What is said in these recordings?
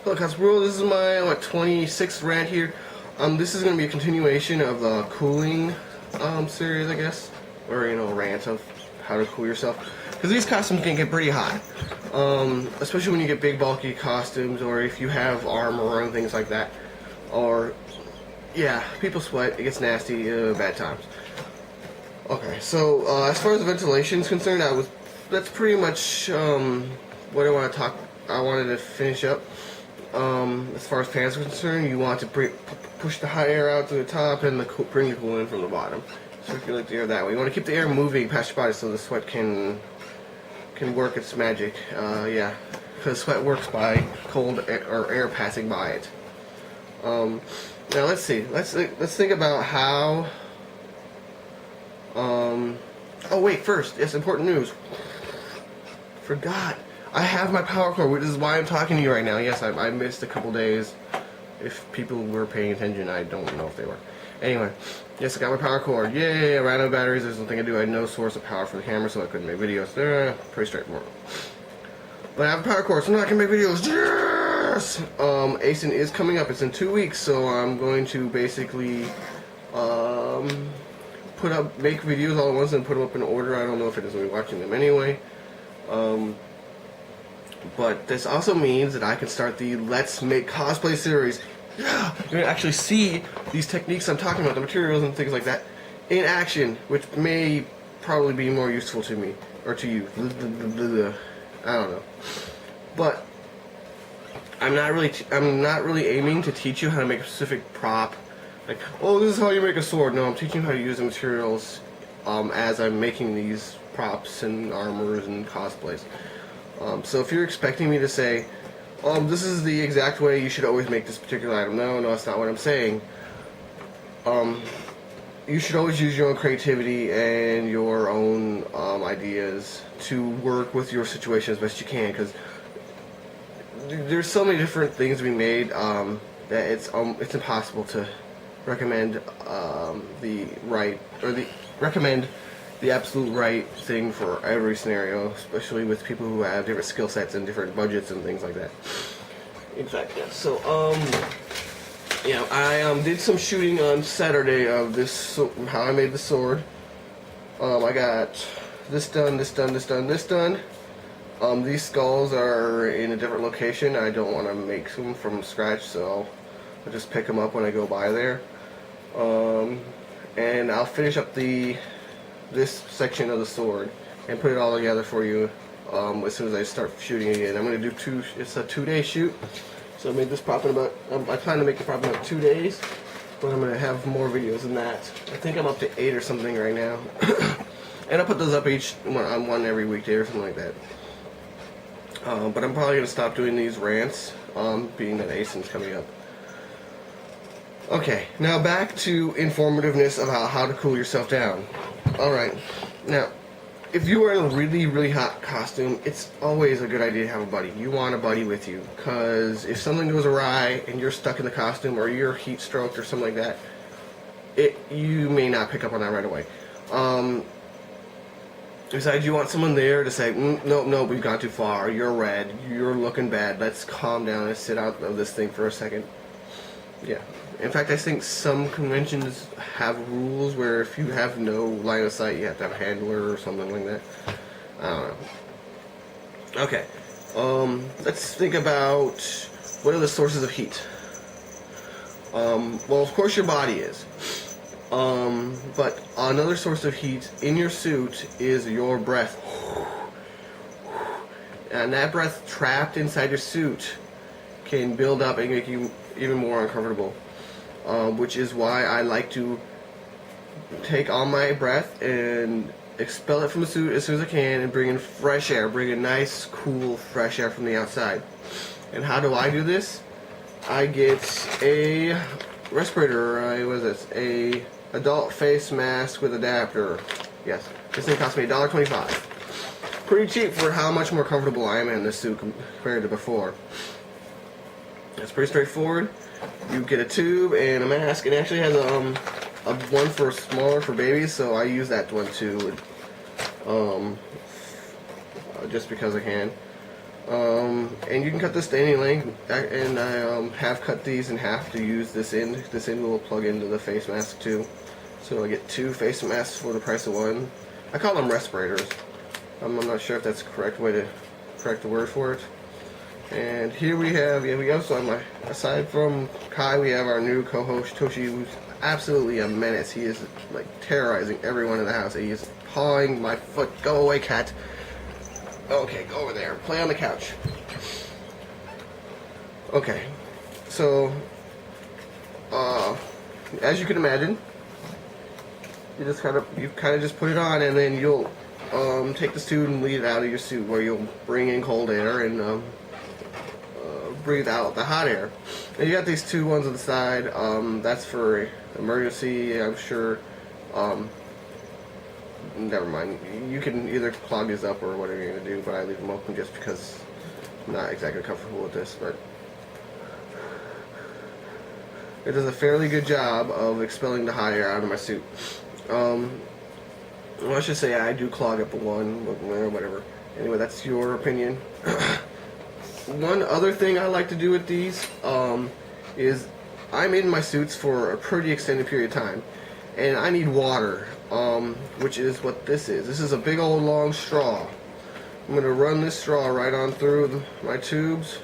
Hello, Cosplay. This is my 26th rant here. This is going to be a continuation of the cooling series, I guess, or rant of how to cool yourself. Because these costumes can get pretty hot, especially when you get big, bulky costumes, or if you have armor and things like that. Or yeah, people sweat. It gets nasty. Bad times. Okay, so as far as the ventilation is concerned, that's pretty much what I wanted to finish up. As far as fans are concerned, you want to push the hot air out to the top and bring the cool in from the bottom. Circulate the air that way. You want to keep the air moving past your body so the sweat can work its magic. Yeah, because sweat works by cold air, or air passing by it. Now let's see. Let's think about how. Oh wait, first, yes, important news. Forgot. I have my power cord, which is why I'm talking to you right now. Yes, I missed a couple days. If people were paying attention, I don't know if they were. Anyway, yes, I got my power cord. Yay, I ran out of batteries. There's nothing I do. I had no source of power for the camera, so I couldn't make videos. Pretty straightforward. But I have a power cord, so now I can make videos. Yes! ASIN is coming up. It's in 2 weeks, so I'm going to basically make videos all at once and put them up in order. I don't know if it is going to be watching them anyway. But this also means that I can start the Let's Make Cosplay series. Yeah! You're going to actually see these techniques I'm talking about, the materials and things like that, in action, which may probably be more useful to me, or to you. I don't know. But I'm not really aiming to teach you how to make a specific prop. Like, oh, this is how you make a sword. No, I'm teaching you how to use the materials as I'm making these props and armors and cosplays. So if you're expecting me to say, this is the exact way you should always make this particular item. No, that's not what I'm saying. You should always use your own creativity and your own ideas to work with your situation as best you can, because there's so many different things to be made that it's impossible to recommend the absolute right thing for every scenario, especially with people who have different skill sets and different budgets and things like that. In fact, yeah. So, I did some shooting on Saturday of this, how I made the sword. I got this done, this done, this done, this done. These skulls are in a different location. I don't want to make them from scratch, so I'll just pick them up when I go by there. And I'll finish up this section of the sword and put it all together for you as soon as I start shooting again. I'm going to do it's a 2-day shoot, so I made this prop in about, I plan to make the prop in about 2 days, but I'm going to have more videos than that. I think I'm up to 8 or something right now. And I'll put those up on one every weekday or something like that. But I'm probably going to stop doing these rants, being that ASIN's coming up. Okay, now back to informativeness about how to cool yourself down. Alright, now, if you are in a really, really hot costume, it's always a good idea to have a buddy. You want a buddy with you, because if something goes awry and you're stuck in the costume, or you're heat stroked or something like that, you may not pick up on that right away. Besides, you want someone there to say, no, we've gone too far, you're red, you're looking bad, let's calm down and sit out of this thing for a second. Yeah. In fact, I think some conventions have rules where if you have no line of sight, you have to have a handler or something like that. I don't know. Okay. Let's think about what are the sources of heat. Well, of course your body is. But another source of heat in your suit is your breath. And that breath trapped inside your suit can build up and make you even more uncomfortable. Which is why I like to take all my breath and expel it from the suit as soon as I can and bring in fresh air, bring in nice, cool, fresh air from the outside. And how do I do this? I get a respirator, a adult face mask with adapter. Yes, this thing cost me $1.25. Pretty cheap for how much more comfortable I am in this suit compared to before. It's pretty straightforward. You get a tube and a mask. It actually has a one for smaller for babies, so I use that one too. Just because I can. And you can cut this to any length, and I have cut these in half to use this end. This end will plug into the face mask too. So I get 2 face masks for the price of 1. I call them respirators. I'm not sure if that's the correct word for it. And here we have, so aside from Kai, we have our new co-host Toshi, who's absolutely a menace. He is like terrorizing everyone in the house. He is pawing my foot. Go away, cat. Okay, go over there. Play on the couch. Okay, so as you can imagine, you kind of just put it on, and then you'll take the suit and lead it out of your suit, where you'll bring in cold air and breathe out the hot air. And you got these 2 ones on the side. That's for emergency, I'm sure. Never mind. You can either clog these up or whatever you're going to do, but I leave them open just because I'm not exactly comfortable with this. But it does a fairly good job of expelling the hot air out of my suit. Well, I should say I do clog up one, whatever. Anyway, that's your opinion. One other thing I like to do with these is I'm in my suits for a pretty extended period of time, and I need water, which is what this is. This is a big old long straw. I'm going to run this straw right on through my tubes,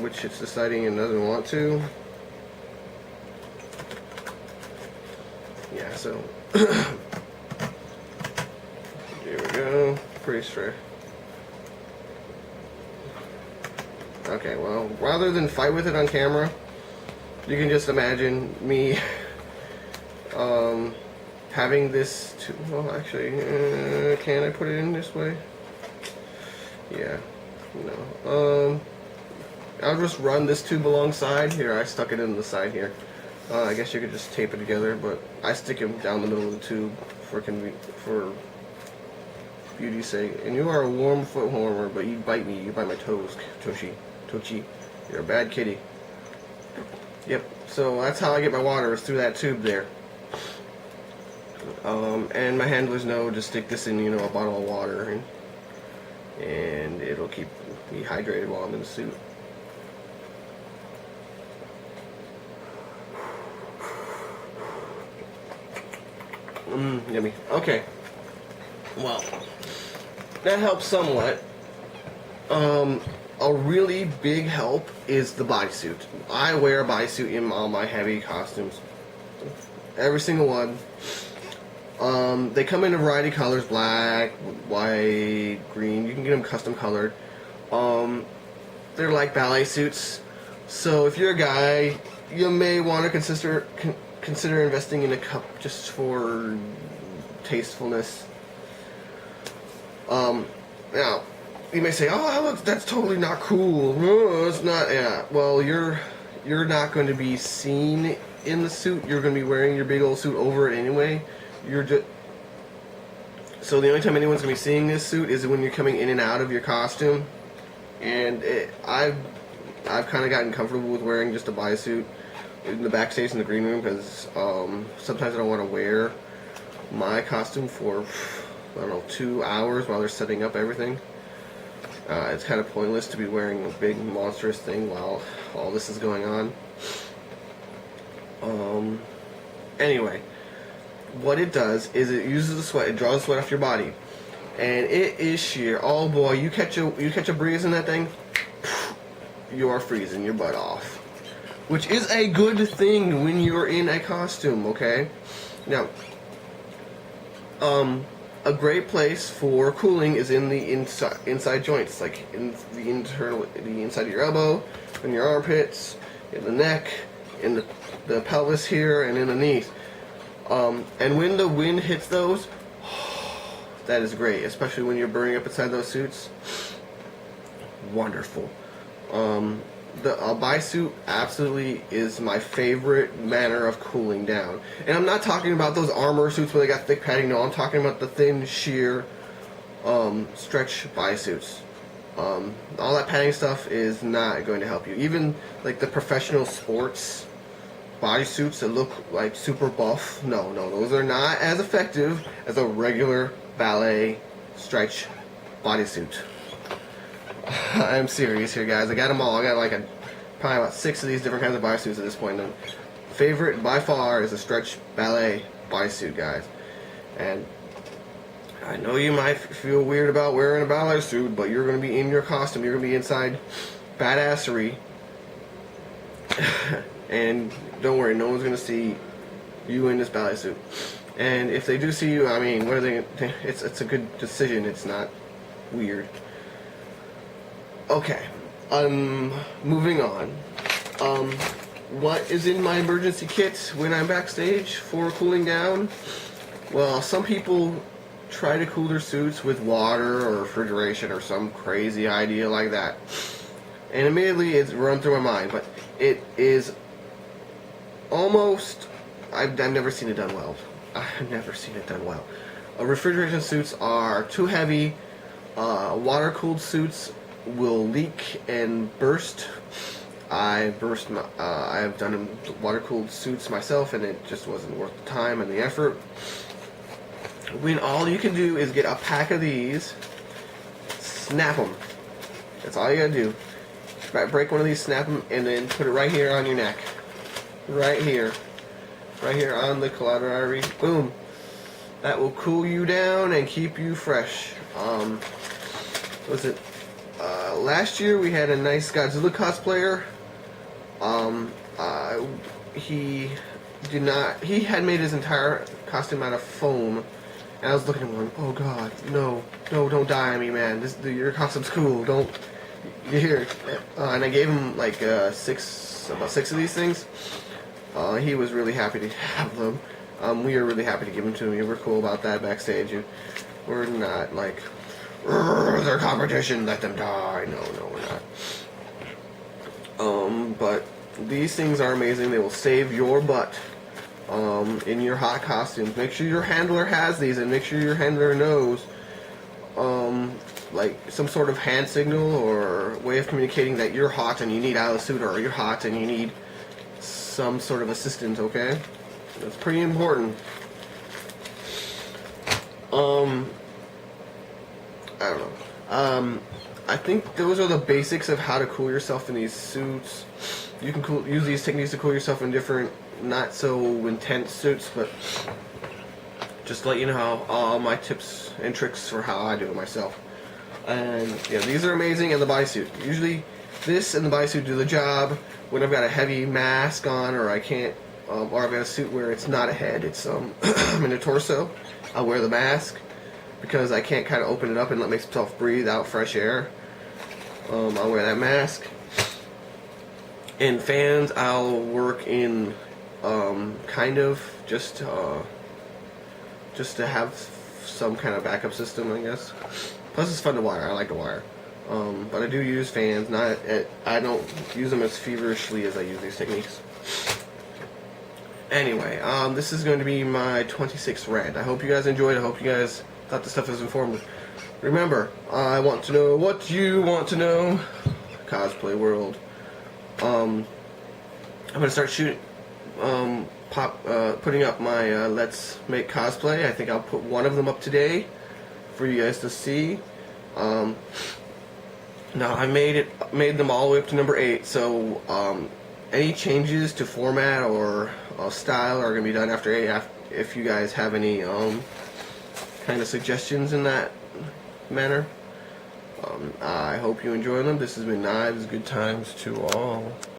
which it's deciding it doesn't want to. Yeah, so here we go. Pretty straight. Okay, well, rather than fight with it on camera, you can just imagine me having this well, actually, can I put it in this way? Yeah, no. I'll just run this tube alongside. Here, I stuck it in the side here. I guess you could just tape it together, but I stick him down the middle of the tube for beauty's sake. And you are a warm foot warmer, but you bite me. You bite my toes, Tochi. You're a bad kitty. Yep. So that's how I get my water, is through that tube there. And my handlers know just stick this in, a bottle of water, and it'll keep me hydrated while I'm in the suit. Yummy. Okay. Well, that helps somewhat. A really big help is the bodysuit. I wear a bodysuit in all my heavy costumes. Every single one. They come in a variety of colors: black, white, green. You can get them custom colored. They're like ballet suits. So if you're a guy, you may want to consider investing in a cup just for tastefulness. Now, you may say, "Oh, look, that's totally not cool." No, it's not. Yeah. Well, you're not going to be seen in the suit. You're going to be wearing your big old suit over it anyway. So the only time anyone's going to be seeing this suit is when you're coming in and out of your costume. And I've kind of gotten comfortable with wearing just a bodysuit in the backstage in the green room, because sometimes I don't want to wear my costume for, 2 hours while they're setting up everything. It's kind of pointless to be wearing a big monstrous thing while all this is going on. Anyway, what it does is it uses the sweat, it draws the sweat off your body, and it is sheer. Oh boy, you catch a breeze in that thing, you are freezing your butt off, which is a good thing when you're in a costume. Okay, now, a great place for cooling is in the inside joints, like in the inside of your elbow, in your armpits, in the neck, in the pelvis here, and in the knees. And when the wind hits those, that is great, especially when you're burning up inside those suits. Wonderful. The bodysuit absolutely is my favorite manner of cooling down. And I'm not talking about those armor suits where they got thick padding. No, I'm talking about the thin, sheer, stretch bodysuits. All that padding stuff is not going to help you. Even like the professional sports bodysuits that look like super buff, no, those are not as effective as a regular ballet stretch bodysuit. I'm serious here, guys. I got them all. I got like probably about 6 of these different kinds of bodysuits at this point. And favorite by far is a stretch ballet bodysuit, guys. And I know you might feel weird about wearing a ballet suit, but you're going to be in your costume. You're going to be inside badassery. And don't worry, no one's going to see you in this ballet suit. And if they do see you, I mean, what are they? It's a good decision. It's not weird. Okay, moving on. What is in my emergency kit when I'm backstage for cooling down? Well, some people try to cool their suits with water or refrigeration or some crazy idea like that. And immediately it's run through my mind, but it is almost, I've never seen it done well. I've never seen it done well. Refrigeration suits are too heavy. Water-cooled suits will leak and burst. I've done water-cooled suits myself, and it just wasn't worth the time and the effort. When all you can do is get a pack of these, snap them. That's all you gotta do. Break one of these, snap them, and then put it right here on your neck. Right here on the collateral artery. Boom. That will cool you down and keep you fresh. Was it last year we had a nice Godzilla cosplayer. He had made his entire costume out of foam, and I was looking at him going, oh god, no, don't die on me, man. Your costume's cool. Don't. You're here. And I gave him like about 6 of these things. He was really happy to have them. We were really happy to give them to him. We were cool about that backstage. We're not like, their competition, let them die. No, we're not. But these things are amazing. They will save your butt in your hot costumes. Make sure your handler has these, and make sure your handler knows like some sort of hand signal or way of communicating that you're hot and you need out of the suit, or you're hot and you need some sort of assistance, okay? That's pretty important. I don't know. I think those are the basics of how to cool yourself in these suits. You can use these techniques to cool yourself in different, not so intense suits, but just to let you know how all my tips and tricks for how I do it myself. And yeah, these are amazing, and the bodysuit. Usually, this and the bodysuit do the job when I've got a heavy mask on, or I can't, or I've got a suit where it's not a head, it's in a torso. I'll wear the mask because I can't kind of open it up and let myself breathe out fresh air. I'll wear that mask. In fans, I'll work in kind of just to have some kind of backup system, I guess. Plus, it's fun to wire. I like to wire. But I do use fans. I don't use them as feverishly as I use these techniques. Anyway, this is going to be my 26th rant. I hope you guys enjoyed. I hope you guys thought this stuff was informative. Remember, I want to know what you want to know. Cosplay world. I'm gonna start putting up my Let's Make Cosplay. I think I'll put one of them up today for you guys to see. Now I made them all the way up to number 8. So any changes to format or style are gonna be done after 8. If you guys have any kind of suggestions in that manner, I hope you enjoy them. This has been Knives. Good times to all.